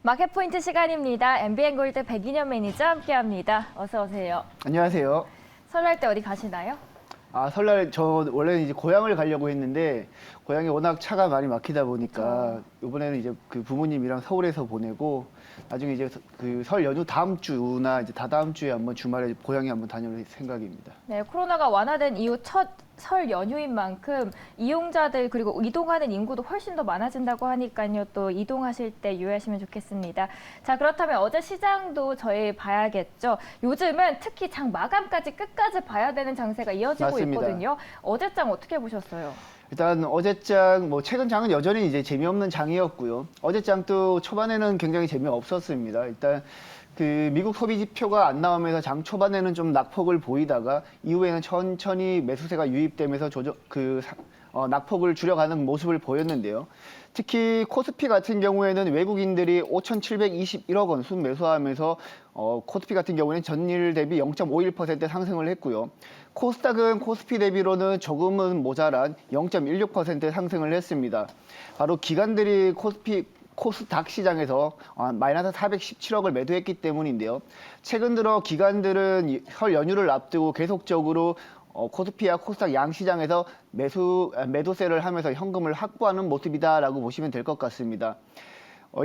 마켓포인트 시간입니다. MBN골드 백인현 매니저 함께합니다. 어서 오세요. 안녕하세요. 설날 때 어디 가시나요? 설날 저 원래는 이제 고향을 가려고 했는데 고향이 워낙 차가 많이 막히다 보니까 이번에는 이제 그 부모님이랑 서울에서 보내고 나중에 이제 그 설 연휴 다음 주나 이제 다다음 주에 한번 주말에 고향에 한번 다녀올 생각입니다. 네, 코로나가 완화된 이후 첫 설 연휴인 만큼 이용자들 그리고 이동하는 인구도 훨씬 더 많아진다고 하니까요. 또 이동하실 때 유의하시면 좋겠습니다. 자, 그렇다면 어제 시장도 저희 봐야겠죠. 요즘은 특히 장 마감까지 끝까지 봐야 되는 장세가 이어지고 맞습니다. 있거든요. 어제 장 어떻게 보셨어요? 일단 어제장 최근 장은 여전히 이제 재미없는 장이었고요. 어제장도 초반에는 굉장히 재미없었습니다. 일단 그 미국 소비 지표가 안 나오면서 장 초반에는 좀 낙폭을 보이다가 이후에는 천천히 매수세가 유입되면서 낙폭을 줄여가는 모습을 보였는데요. 특히 코스피 같은 경우에는 외국인들이 5,721억 원 순매수하면서 코스피 같은 경우에는 전일 대비 0.51% 상승을 했고요. 코스닥은 코스피 대비로는 조금은 모자란 0.16% 상승을 했습니다. 바로 기관들이 코스닥 시장에서 마이너스 417억을 매도했기 때문인데요. 최근 들어 기관들은 설 연휴를 앞두고 계속적으로 코스피와 코스닥 양 시장에서 매도세를 하면서 현금을 확보하는 모습이다라고 보시면 될 것 같습니다.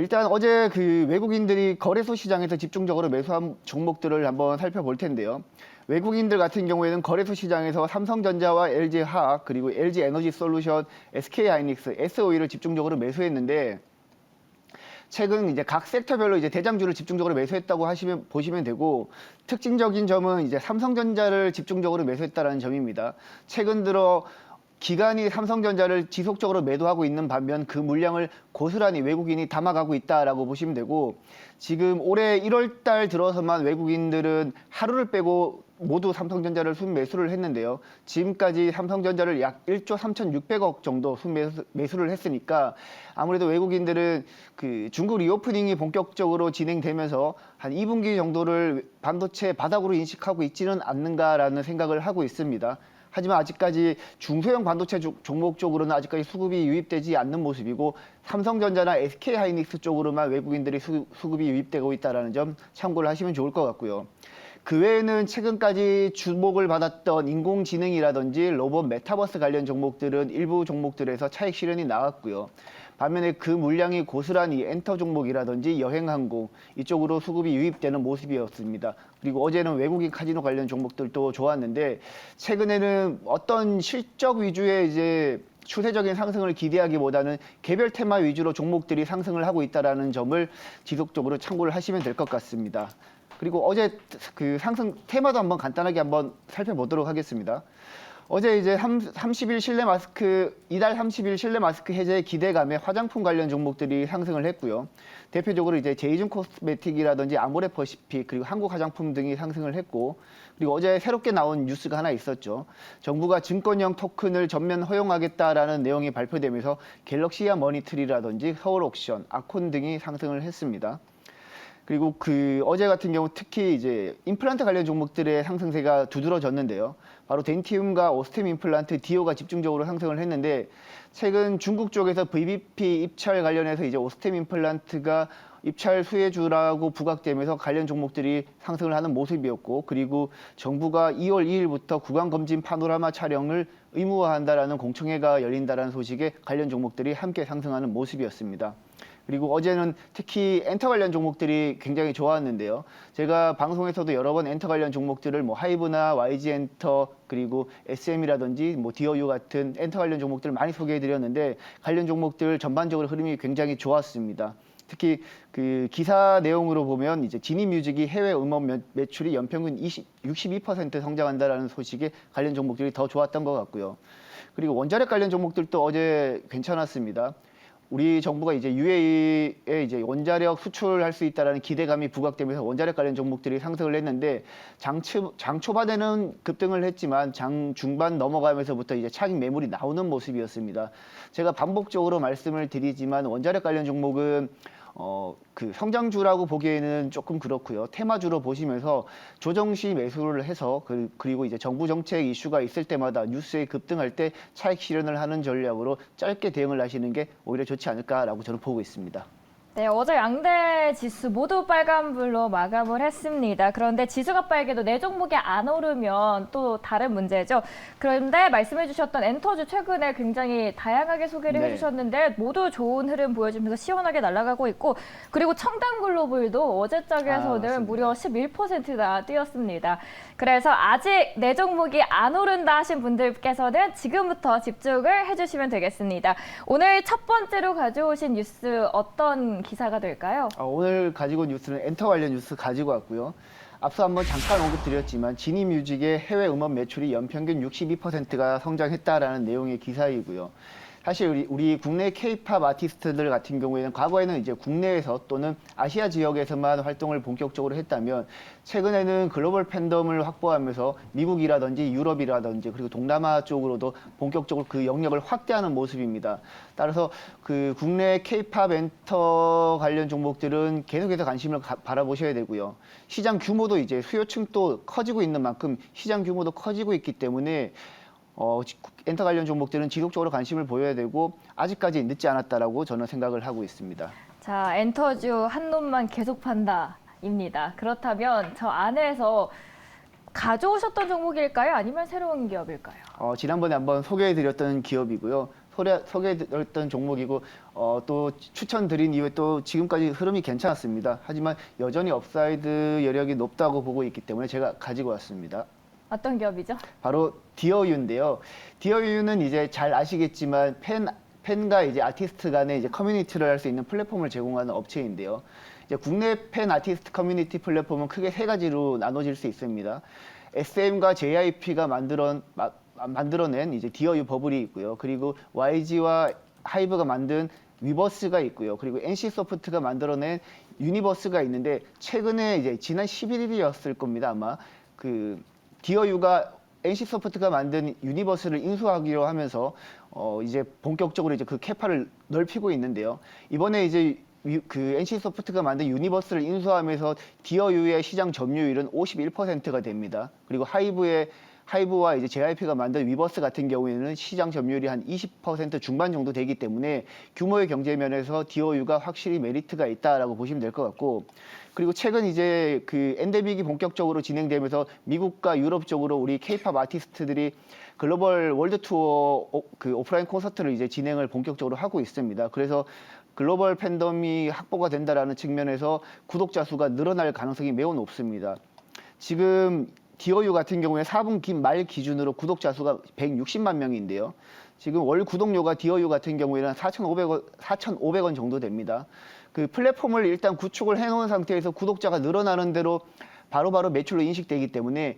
일단 어제 그 외국인들이 거래소 시장에서 집중적으로 매수한 종목들을 한번 살펴볼 텐데요. 외국인들 같은 경우에는 거래소 시장에서 삼성전자와 LG화학 그리고 LG에너지솔루션, SK하이닉스, SOE를 집중적으로 매수했는데 최근 이제 각 섹터별로 이제 대장주를 집중적으로 매수했다고 보시면 되고 특징적인 점은 이제 삼성전자를 집중적으로 매수했다라는 점입니다. 최근 들어 기관이 삼성전자를 지속적으로 매도하고 있는 반면 그 물량을 고스란히 외국인이 담아가고 있다라고 보시면 되고 지금 올해 1월 달 들어서만 외국인들은 하루를 빼고 모두 삼성전자를 순매수를 했는데요. 지금까지 삼성전자를 약 1조 3,600억 정도 순매수를 했으니까 아무래도 외국인들은 그 중국 리오프닝이 본격적으로 진행되면서 한 2분기 정도를 반도체 바닥으로 인식하고 있지는 않는가라는 생각을 하고 있습니다. 하지만 아직까지 중소형 반도체 종목 쪽으로는 아직까지 수급이 유입되지 않는 모습이고 삼성전자나 SK하이닉스 쪽으로만 외국인들이 수급이 유입되고 있다는 점 참고를 하시면 좋을 것 같고요. 그 외에는 최근까지 주목을 받았던 인공지능이라든지 로봇 메타버스 관련 종목들은 일부 종목들에서 차익 실현이 나왔고요. 반면에 그 물량이 고스란히 엔터 종목이라든지 여행항공 이쪽으로 수급이 유입되는 모습이었습니다. 그리고 어제는 외국인 카지노 관련 종목들도 좋았는데 최근에는 어떤 실적 위주의 이제 추세적인 상승을 기대하기보다는 개별 테마 위주로 종목들이 상승을 하고 있다는 점을 지속적으로 참고를 하시면 될 것 같습니다. 그리고 어제 그 상승 테마도 한번 간단하게 한번 살펴보도록 하겠습니다. 어제 이제 30일 실내 마스크, 이달 30일 실내 마스크 해제 기대감에 화장품 관련 종목들이 상승을 했고요. 대표적으로 이제 제이준 코스메틱이라든지 아모레 퍼시픽 그리고 한국 화장품 등이 상승을 했고, 그리고 어제 새롭게 나온 뉴스가 하나 있었죠. 정부가 증권형 토큰을 전면 허용하겠다라는 내용이 발표되면서 갤럭시와 머니트리라든지 서울옥션, 아콘 등이 상승을 했습니다. 그리고 그 어제 같은 경우 특히 이제 임플란트 관련 종목들의 상승세가 두드러졌는데요. 바로 덴티움과 오스템 임플란트, 디오가 집중적으로 상승을 했는데 최근 중국 쪽에서 VBP 입찰 관련해서 이제 오스템 임플란트가 입찰 수혜주라고 부각되면서 관련 종목들이 상승을 하는 모습이었고 그리고 정부가 2월 2일부터 구강검진 파노라마 촬영을 의무화한다라는 공청회가 열린다라는 소식에 관련 종목들이 함께 상승하는 모습이었습니다. 그리고 어제는 특히 엔터 관련 종목들이 굉장히 좋았는데요. 제가 방송에서도 여러 번 엔터 관련 종목들을 뭐 하이브나 YG 엔터 그리고 SM이라든지 뭐 DOU 같은 엔터 관련 종목들을 많이 소개해드렸는데 관련 종목들 전반적으로 흐름이 굉장히 좋았습니다. 특히 그 기사 내용으로 보면 이제 지니뮤직이 해외 음원 매출이 연평균 62% 성장한다라는 소식에 관련 종목들이 더 좋았던 것 같고요. 그리고 원자력 관련 종목들도 어제 괜찮았습니다. 우리 정부가 이제 UAE에 이제 원자력 수출할 수 있다라는 기대감이 부각되면서 원자력 관련 종목들이 상승을 했는데 장 초반에는 급등을 했지만 장 중반 넘어가면서부터 이제 차익 매물이 나오는 모습이었습니다. 제가 반복적으로 말씀을 드리지만 원자력 관련 종목은 그 성장주라고 보기에는 조금 그렇고요. 테마주로 보시면서 조정시 매수를 해서 그리고 이제 정부 정책 이슈가 있을 때마다 뉴스에 급등할 때 차익 실현을 하는 전략으로 짧게 대응을 하시는 게 오히려 좋지 않을까라고 저는 보고 있습니다. 네, 어제 양대 지수 모두 빨간불로 마감을 했습니다. 그런데 지수가 빨개도 내 종목이 안 오르면 또 다른 문제죠. 그런데 말씀해 주셨던 엔터주 최근에 굉장히 다양하게 소개를 네. 해주셨는데 모두 좋은 흐름 보여주면서 시원하게 날아가고 있고, 그리고 청담글로벌도 어제장에서는 맞습니다. 무려 11%나 뛰었습니다. 그래서 아직 내 종목이 안 오른다 하신 분들께서는 지금부터 집중을 해주시면 되겠습니다. 오늘 첫 번째로 가져오신 뉴스 어떤 기사가 될까요? 오늘 가지고 온 뉴스는 엔터 관련 뉴스 가지고 왔고요. 앞서 한번 잠깐 언급드렸지만 지니뮤직의 해외 음원 매출이 연평균 62%가 성장했다라는 내용의 기사이고요. 사실 우리 국내 K-팝 아티스트들 같은 경우에는 과거에는 이제 국내에서 또는 아시아 지역에서만 활동을 본격적으로 했다면 최근에는 글로벌 팬덤을 확보하면서 미국이라든지 유럽이라든지 그리고 동남아 쪽으로도 본격적으로 그 영역을 확대하는 모습입니다. 따라서 그 국내 K-팝 엔터 관련 종목들은 계속해서 관심을 바라보셔야 되고요. 시장 규모도 이제 수요층도 커지고 있는 만큼 시장 규모도 커지고 있기 때문에 엔터 관련 종목들은 지속적으로 관심을 보여야 되고 아직까지 늦지 않았다라고 저는 생각을 하고 있습니다. 자, 엔터주 한 놈만 계속 판다입니다. 그렇다면 저 안에서 가져오셨던 종목일까요? 아니면 새로운 기업일까요? 지난번에 한번 소개해드렸던 기업이고요. 소개해드렸던 종목이고 또 추천드린 이후에 또 지금까지 흐름이 괜찮았습니다. 하지만 여전히 업사이드 여력이 높다고 보고 있기 때문에 제가 가지고 왔습니다. 어떤 기업이죠? 바로 디어유인데요. 디어유는 이제 잘 아시겠지만 팬과 이제 아티스트 간의 이제 커뮤니티를 할 수 있는 플랫폼을 제공하는 업체인데요. 이제 국내 팬 아티스트 커뮤니티 플랫폼은 크게 세 가지로 나눠질 수 있습니다. SM과 JYP가 만들어낸 이제 디어유 버블이 있고요. 그리고 YG와 하이브가 만든 위버스가 있고요. 그리고 NC소프트가 만들어낸 유니버스가 있는데 최근에 이제 지난 11일이었을 겁니다. 아마 그 디어유가 NC소프트가 만든 유니버스를 인수하기로 하면서 이제 본격적으로 이제 그 캐파를 넓히고 있는데요. 이번에 이제 그 NC소프트가 만든 유니버스를 인수하면서 디어유의 시장 점유율은 51%가 됩니다. 그리고 하이브와 이제 JYP가 만든 위버스 같은 경우에는 시장 점유율이 한 20% 중반 정도 되기 때문에 규모의 경제 면에서 디어유가 확실히 메리트가 있다라고 보시면 될 것 같고, 그리고 최근 이제 그 엔데믹이 본격적으로 진행되면서 미국과 유럽 쪽으로 우리 K-팝 아티스트들이 글로벌 월드 투어 그 오프라인 콘서트를 이제 진행을 본격적으로 하고 있습니다. 그래서 글로벌 팬덤이 확보가 된다라는 측면에서 구독자 수가 늘어날 가능성이 매우 높습니다. 지금 디어유 같은 경우에 4분기 말 기준으로 구독자 수가 160만 명인데요. 지금 월 구독료가 디어유 같은 경우에는 4,500원 정도 됩니다. 그 플랫폼을 일단 구축을 해놓은 상태에서 구독자가 늘어나는 대로 바로바로 매출로 인식되기 때문에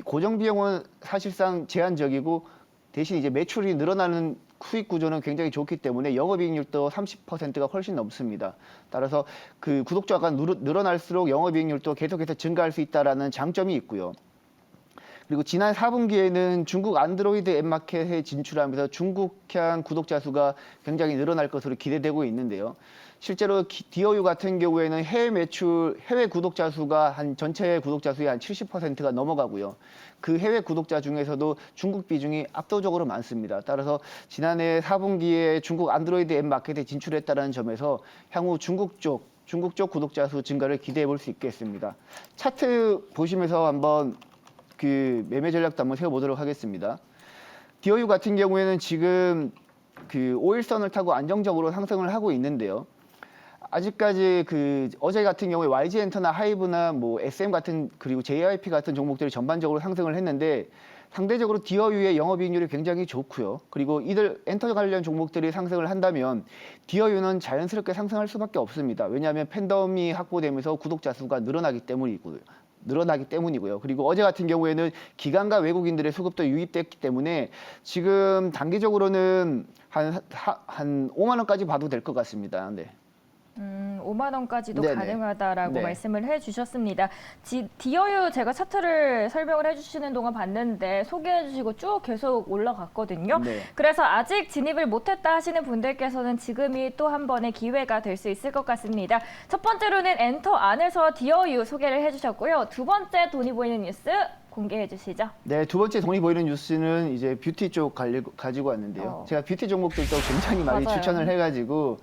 고정 비용은 사실상 제한적이고 대신 이제 매출이 늘어나는 수익 구조는 굉장히 좋기 때문에 영업이익률도 30%가 훨씬 넘습니다. 따라서 그 구독자가 늘어날수록 영업이익률도 계속해서 증가할 수 있다는 장점이 있고요. 그리고 지난 4분기에는 중국 안드로이드 앱 마켓에 진출하면서 중국향 구독자 수가 굉장히 늘어날 것으로 기대되고 있는데요. 실제로 디어유 같은 경우에는 해외 구독자 수가 전체 구독자 수의 한 70%가 넘어가고요. 그 해외 구독자 중에서도 중국 비중이 압도적으로 많습니다. 따라서 지난해 4분기에 중국 안드로이드 앱 마켓에 진출했다는 점에서 향후 중국 쪽 구독자 수 증가를 기대해 볼 수 있겠습니다. 차트 보시면서 한번 그 매매 전략도 한번 세워보도록 하겠습니다. 디어유 같은 경우에는 지금 그 5일선을 타고 안정적으로 상승을 하고 있는데요. 아직까지 그 어제 같은 경우에 YG 엔터나 하이브나 뭐 SM 같은 그리고 JYP 같은 종목들이 전반적으로 상승을 했는데 상대적으로 디어유의 영업이익률이 굉장히 좋고요. 그리고 이들 엔터 관련 종목들이 상승을 한다면 디어유는 자연스럽게 상승할 수밖에 없습니다. 왜냐하면 팬덤이 확보되면서 구독자 수가 늘어나기 때문이고요. 그리고 어제 같은 경우에는 기관과 외국인들의 수급도 유입됐기 때문에 지금 단기적으로는 한 5만 원까지 봐도 될 것 같습니다. 네. 5만 원까지도 네네. 가능하다라고 네. 말씀을 해주셨습니다. 디어유 제가 차트를 설명을 해주시는 동안 봤는데 소개해주시고 쭉 계속 올라갔거든요. 네. 그래서 아직 진입을 못했다 하시는 분들께서는 지금이 또 한 번의 기회가 될 수 있을 것 같습니다. 첫 번째로는 엔터 안에서 디어유 소개를 해주셨고요. 두 번째 돈이 보이는 뉴스 공개해 주시죠. 네, 두 번째 돈이 보이는 뉴스는 이제 뷰티 쪽 가지고 왔는데요. 제가 뷰티 종목들도 굉장히 많이 맞아요. 추천을 해가지고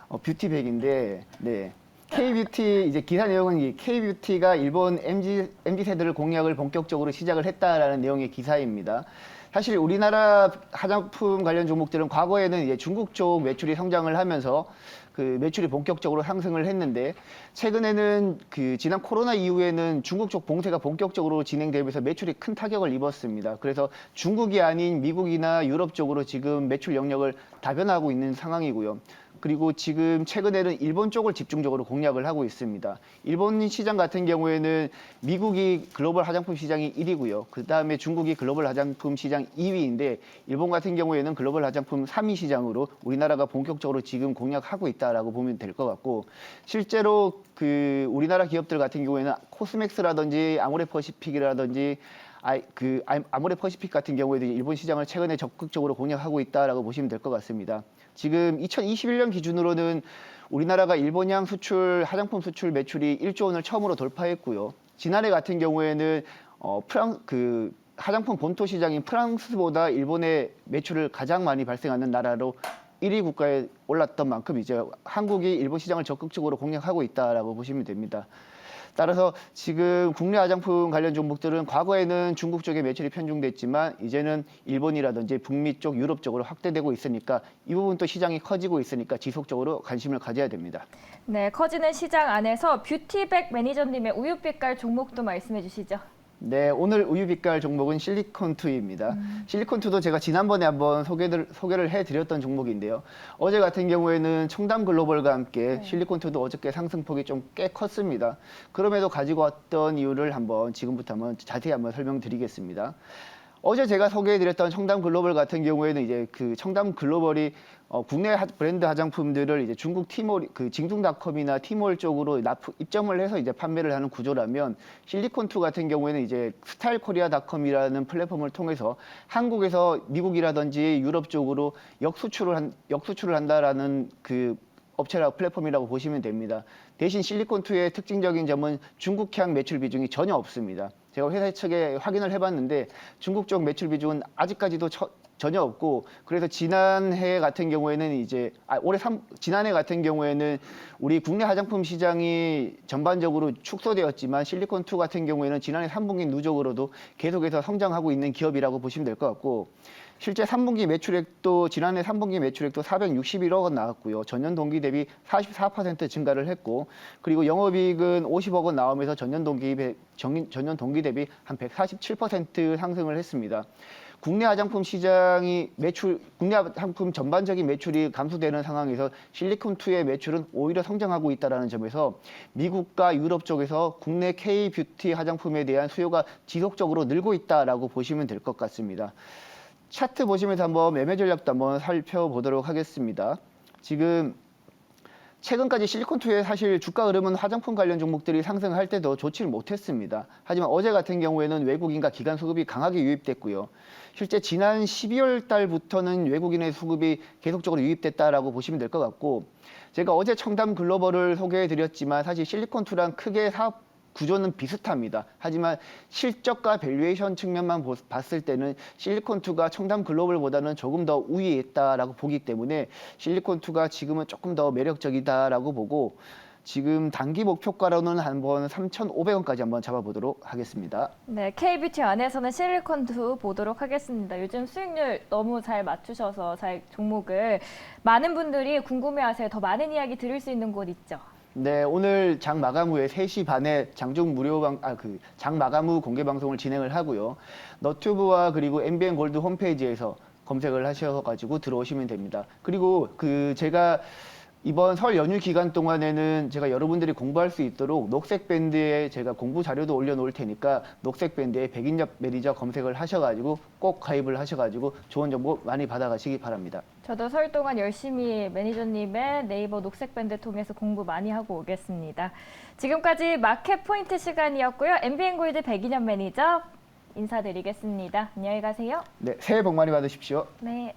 뷰티백인데, 네. K뷰티 이제 기사 내용은 이 K뷰티가 일본 MZ 세대를 공략을 본격적으로 시작을 했다라는 내용의 기사입니다. 사실 우리나라 화장품 관련 종목들은 과거에는 이제 중국 쪽 매출이 성장을 하면서 그 매출이 본격적으로 상승을 했는데 최근에는 그 지난 코로나 이후에는 중국 쪽 봉쇄가 본격적으로 진행되면서 매출이 큰 타격을 입었습니다. 그래서 중국이 아닌 미국이나 유럽 쪽으로 지금 매출 영역을 다변화하고 있는 상황이고요. 그리고 지금 최근에는 일본 쪽을 집중적으로 공략을 하고 있습니다. 일본 시장 같은 경우에는 미국이 글로벌 화장품 시장이 1위고요. 그 다음에 중국이 글로벌 화장품 시장 2위인데 일본 같은 경우에는 글로벌 화장품 3위 시장으로 우리나라가 본격적으로 지금 공략하고 있다라고 보면 될 것 같고 실제로 그 우리나라 기업들 같은 경우에는 코스맥스라든지 아모레퍼시픽이라든지 아모레퍼시픽 같은 경우에도 일본 시장을 최근에 적극적으로 공략하고 있다라고 보시면 될 것 같습니다. 지금 2021년 기준으로는 우리나라가 일본향 수출, 화장품 수출 매출이 1조 원을 처음으로 돌파했고요. 지난해 같은 경우에는 화장품 본토 시장인 프랑스보다 일본의 매출을 가장 많이 발생하는 나라로 1위 국가에 올랐던 만큼 이제 한국이 일본 시장을 적극적으로 공략하고 있다라고 보시면 됩니다. 따라서 지금 국내 화장품 관련 종목들은 과거에는 중국 쪽에 매출이 편중됐지만 이제는 일본이라든지 북미 쪽, 유럽 쪽으로 확대되고 있으니까 이 부분도 시장이 커지고 있으니까 지속적으로 관심을 가져야 됩니다. 네, 커지는 시장 안에서 뷰티백 매니저님의 우유빛깔 종목도 말씀해 주시죠. 네, 오늘 우유빛깔 종목은 실리콘2입니다. 실리콘2도 제가 지난번에 한번 소개를 해드렸던 종목인데요. 어제 같은 경우에는 청담글로벌과 함께 실리콘2도 어저께 상승폭이 좀 꽤 컸습니다. 그럼에도 가지고 왔던 이유를 지금부터 한번 자세히 한번 설명드리겠습니다. 어제 제가 소개해드렸던 청담글로벌 같은 경우에는 이제 그 청담글로벌이 국내 브랜드 화장품들을 이제 중국 티몰, 징둥닷컴이나 티몰 쪽으로 입점을 해서 이제 판매를 하는 구조라면 실리콘2 같은 경우에는 이제 스타일코리아닷컴이라는 플랫폼을 통해서 한국에서 미국이라든지 유럽 쪽으로 역수출을 한다라는 그 플랫폼이라고 보시면 됩니다. 대신 실리콘2의 특징적인 점은 중국향 매출 비중이 전혀 없습니다. 제가 회사 측에 확인을 해봤는데 중국 쪽 매출 비중은 아직까지도 전혀 없고 그래서 지난해 같은 경우에는 지난해 같은 경우에는 우리 국내 화장품 시장이 전반적으로 축소되었지만 실리콘2 같은 경우에는 지난해 3분기 누적으로도 계속해서 성장하고 있는 기업이라고 보시면 될 것 같고 실제 지난해 3분기 매출액도 461억 원 나왔고요. 전년 동기 대비 44% 증가를 했고 국내비익은 영업이익은 50억 원 나오면서 전년 동기 대비 한 147% 상승을 했습니다. 국내 화장품 전반적인 매출이 감소되는 상황에서 실리콘2의 매출은 오히려 성장하고 있다는 점에서 미국과 유럽 쪽에서 국내 K-뷰티 화장품에 대한 수요가 지속적으로 늘고 있다라고 보시면 될 것 같습니다. 차트 보시면서 한번 매매 전략도 한번 살펴보도록 하겠습니다. 지금 최근까지 실리콘2의 사실 주가 흐름은 화장품 관련 종목들이 상승할 때도 좋지를 못했습니다. 하지만 어제 같은 경우에는 외국인과 기관 수급이 강하게 유입됐고요. 실제 지난 12월 달부터는 외국인의 수급이 계속적으로 유입됐다라고 보시면 될 것 같고 제가 어제 청담 글로벌을 소개해드렸지만 사실 실리콘2랑 크게 사업 구조는 비슷합니다. 하지만 실적과 밸류에이션 측면만 봤을 때는 실리콘2가 청담 글로벌보다는 조금 더 우위에 있다라고 보기 때문에 실리콘2가 지금은 조금 더 매력적이다라고 보고 지금 단기 목표가로는 한번 3,500원까지 한번 잡아보도록 하겠습니다. 네, K뷰티 안에서는 실리콘2 보도록 하겠습니다. 요즘 수익률 너무 잘 맞추셔서 종목을 많은 분들이 궁금해하세요. 더 많은 이야기 들을 수 있는 곳 있죠? 네, 오늘 장 마감 후에 3시 반에 장 마감 후 공개 방송을 진행을 하고요. 너튜브와 그리고 MBN 골드 홈페이지에서 검색을 하셔가지고 들어오시면 됩니다. 그리고 제가 이번 설 연휴 기간 동안에는 제가 여러분들이 공부할 수 있도록 녹색 밴드에 제가 공부 자료도 올려놓을 테니까 녹색 밴드에 백인엽 매니저 검색을 하셔가지고 꼭 가입을 하셔가지고 좋은 정보 많이 받아가시기 바랍니다. 저도 설 동안 열심히 매니저님의 네이버 녹색 밴드 통해서 공부 많이 하고 오겠습니다. 지금까지 마켓 포인트 시간이었고요. MBN 골드 백인엽 매니저 인사드리겠습니다. 안녕히 가세요. 네, 새해 복 많이 받으십시오. 네.